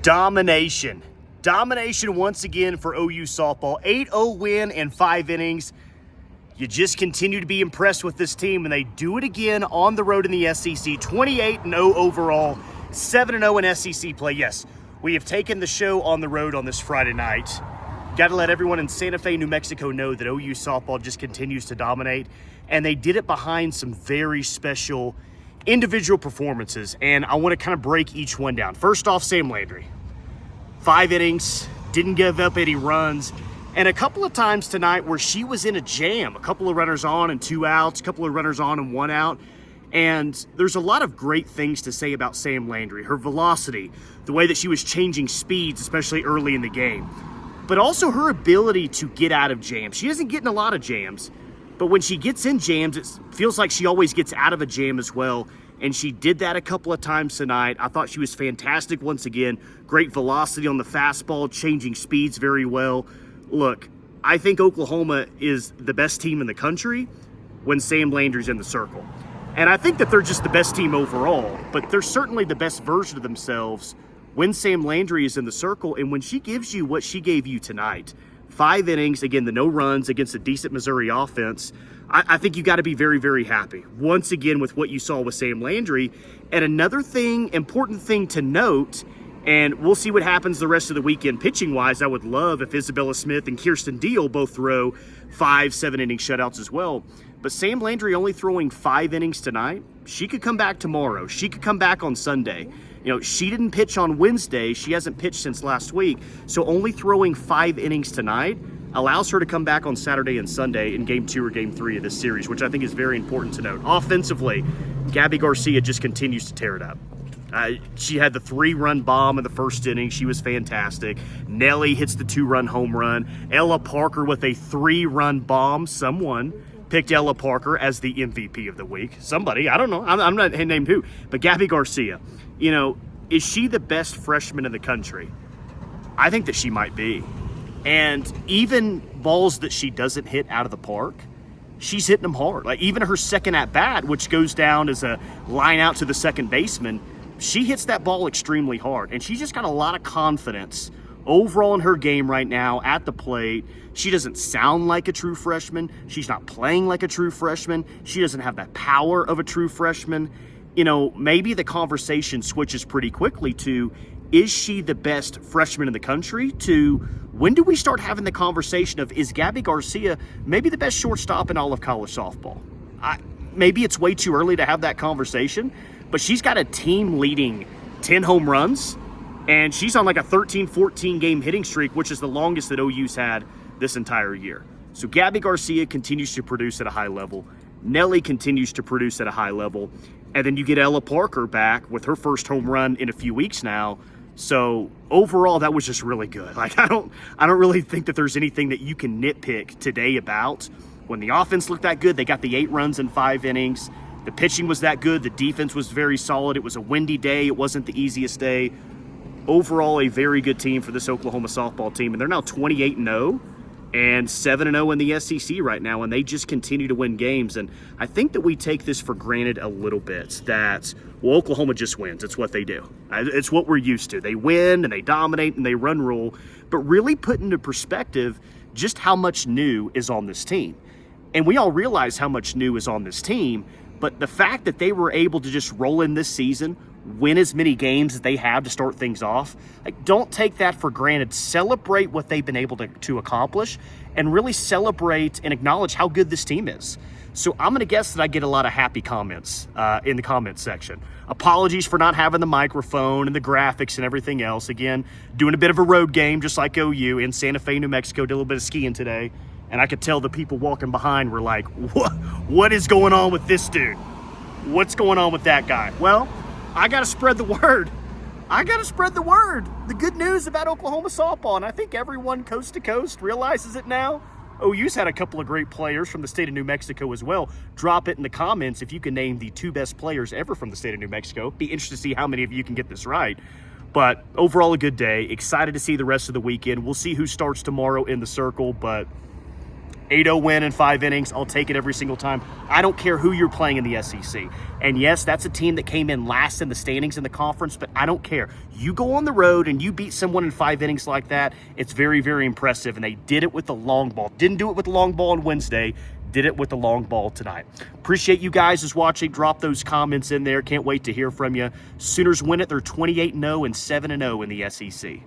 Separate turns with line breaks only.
Domination. Domination once again for OU softball. 8-0 win in 5 innings. You just continue to be impressed with this team, and they do it again on the road in the SEC. 28-0 overall, 7-0 in SEC play. Yes, we have taken the show on the road on this Friday night. Got to let everyone in Santa Fe, New Mexico know that OU softball just continues to dominate, and they did it behind some very special individual performances, and I want to kind of break each one down. First off, Sam Landry. 5 innings, didn't give up any runs, and a couple of times tonight where she was in a jam, a couple of runners on and 2 outs, a couple of runners on and 1 out, and there's a lot of great things to say about Sam Landry. Her velocity, the way that she was changing speeds, especially early in the game, but also her ability to get out of jams. She doesn't get in a lot of jams, but when she gets in jams, it feels like she always gets out of a jam as well. And she did that a couple of times tonight. I thought she was fantastic once again. Great velocity on the fastball, changing speeds very well. Look, I think Oklahoma is the best team in the country when Sam Landry's in the circle. And I think that they're just the best team overall, but they're certainly the best version of themselves when Sam Landry is in the circle and when she gives you what she gave you tonight. 5 innings, again, the no runs against a decent Missouri offense. I think you got to be very, very happy once again with what you saw with Sam Landry. And another thing, important thing to note, and we'll see what happens the rest of the weekend pitching-wise. I would love if Isabella Smith and Kirsten Deal both throw 5 7-inning shutouts as well. But Sam Landry only throwing 5 innings tonight. She could come back tomorrow. She could come back on Sunday. You know, she didn't pitch on Wednesday. She hasn't pitched since last week. So only throwing 5 innings tonight allows her to come back on Saturday and Sunday in Game 2 or Game 3 of this series, which I think is very important to note. Offensively, Gabby Garcia just continues to tear it up. She had the 3-run bomb in the first inning. She was fantastic. Nelly hits the 2-run home run. Ella Parker with a 3-run bomb. Someone picked Ella Parker as the MVP of the week. Somebody, I don't know. I'm not named who. But Gabby Garcia, you know, is she the best freshman in the country? I think that she might be. And even balls that she doesn't hit out of the park, she's hitting them hard. Like even her second at bat, which goes down as a line out to the second baseman, she hits that ball extremely hard. And she's just got a lot of confidence overall in her game right now at the plate. She doesn't sound like a true freshman. She's not playing like a true freshman. She doesn't have that power of a true freshman. You know, maybe the conversation switches pretty quickly to, is she the best freshman in the country, to when do we start having the conversation of, is Gabby Garcia maybe the best shortstop in all of college softball? Maybe it's way too early to have that conversation, but she's got a team leading 10 home runs, and she's on like a 13-14 game hitting streak, which is the longest that OU's had this entire year. So Gabby Garcia continues to produce at a high level. Nelly continues to produce at a high level. And then you get Ella Parker back with her first home run in a few weeks now. So overall, that was just really good. Like I don't really think that there's anything that you can nitpick today about. When the offense looked that good, they got the 8 runs in 5 innings. The pitching was that good. The defense was very solid. It was a windy day. It wasn't the easiest day. Overall, a very good team for this Oklahoma softball team. And they're now 28-0 and 7-0 in the SEC right now. And they just continue to win games. And I think that we take this for granted a little bit that, well, Oklahoma just wins. It's what they do. It's what we're used to. They win and they dominate and they run rule. But really put into perspective just how much new is on this team. And we all realize how much new is on this team. But the fact that they were able to just roll in this season, win as many games as they have to start things off, like, don't take that for granted. Celebrate what they've been able to accomplish and really celebrate and acknowledge how good this team is. So I'm going to guess that I get a lot of happy comments in the comments section. Apologies for not having the microphone and the graphics and everything else. Again, doing a bit of a road game just like OU in Santa Fe, New Mexico. Did a little bit of skiing today. And I could tell the people walking behind were like, what is going on with this dude? What's going on with that guy? Well, I got to spread the word. The good news about Oklahoma softball, and I think everyone coast to coast realizes it now. OU's had a couple of great players from the state of New Mexico as well. Drop it in the comments if you can name the 2 best players ever from the state of New Mexico. Be interested to see how many of you can get this right. But overall, a good day. Excited to see the rest of the weekend. We'll see who starts tomorrow in the circle, but 8-0 win in 5 innings. I'll take it every single time. I don't care who you're playing in the SEC. And yes, that's a team that came in last in the standings in the conference, but I don't care. You go on the road and you beat someone in 5 innings like that, it's very, very impressive. And they did it with the long ball. Didn't do it with the long ball on Wednesday. Did it with the long ball tonight. Appreciate you guys as watching. Drop those comments in there. Can't wait to hear from you. Sooners win it. They're 28-0 and 7-0 in the SEC.